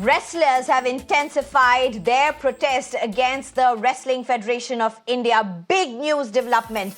Wrestlers have intensified their protest against the Wrestling Federation of India. Big news development.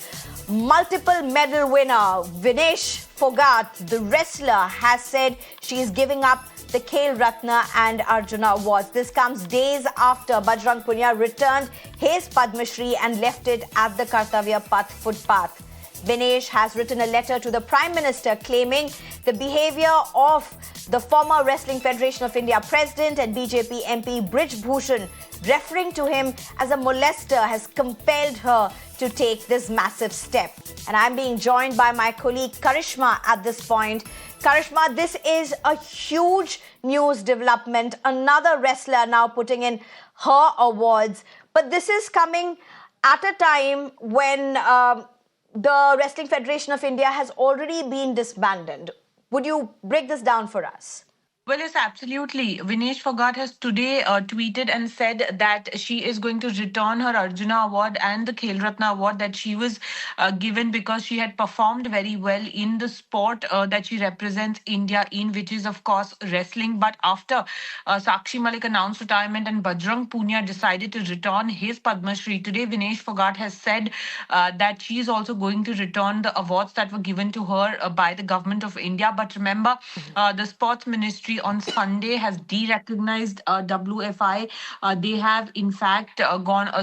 Multiple medal winner Vinesh Phogat, the wrestler, has said she is giving up the Khel Ratna and Arjuna awards. This comes days after Bajrang Punia returned his Padma Shri and left it at the Kartavya Path footpath. Vinesh has written a letter to the Prime Minister claiming the behavior of the former Wrestling Federation of India President and BJP MP Brij Bhushan, referring to him as a molester, has compelled her to take this massive step. And I'm being joined by my colleague Karishma at this point. Karishma, this is a huge news development. Another wrestler now putting in her awards. But this is coming at a time when the Wrestling Federation of India has already been disbanded. Would you break this down for us? Well, yes, absolutely. Vinesh Phogat has today tweeted and said that she is going to return her Arjuna Award and the Khel Ratna Award that she was given because she had performed very well in the sport that she represents India in, which is, of course, wrestling. But after Sakshi Malik announced retirement and Bajrang Punia decided to return his Padma Shri, today Vinesh Phogat has said that she is also going to return the awards that were given to her by the government of India. But remember, the Sports Ministry on Sunday has de-recognized WFI. They have, in fact,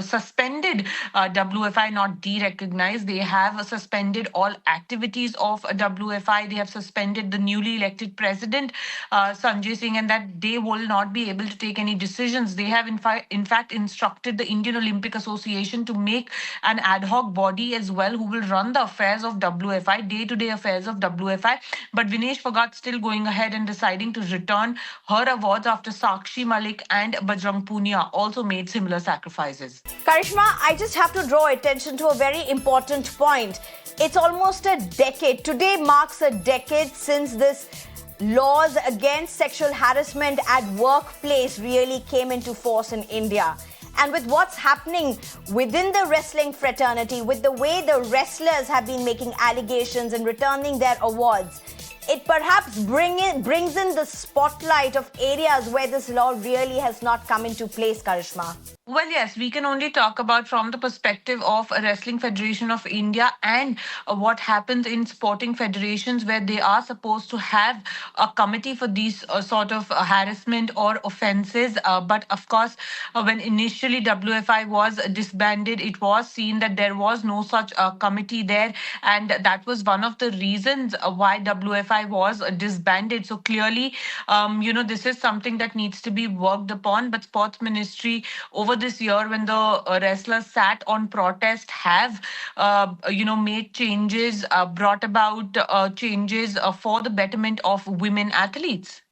suspended WFI, not de-recognized. They have suspended all activities of WFI. They have suspended the newly elected president, Sanjay Singh, and that they will not be able to take any decisions. They have, in fact, instructed the Indian Olympic Association to make an ad hoc body as well who will run the affairs of WFI, day-to-day affairs of WFI. But Vinesh Phogat still going ahead and deciding to return her awards after Sakshi Malik and Bajrang Punia also made similar sacrifices. Karishma, I just have to draw attention to a very important point. It's almost a decade. Today marks a decade since this laws against sexual harassment at workplace really came into force in India. And with what's happening within the wrestling fraternity, with the way the wrestlers have been making allegations and returning their awards, it perhaps brings in the spotlight of areas where this law really has not come into place, Karishma. Well, yes, we can only talk about from the perspective of a Wrestling Federation of India and what happens in sporting federations where they are supposed to have a committee for these sort of harassment or offenses. But of course, when initially WFI was disbanded, it was seen that there was no such committee there. And that was one of the reasons why WFI was disbanded. So clearly, this is something that needs to be worked upon. But Sports Ministry over this year, when the wrestlers sat on protest, have made changes, brought about changes for the betterment of women athletes.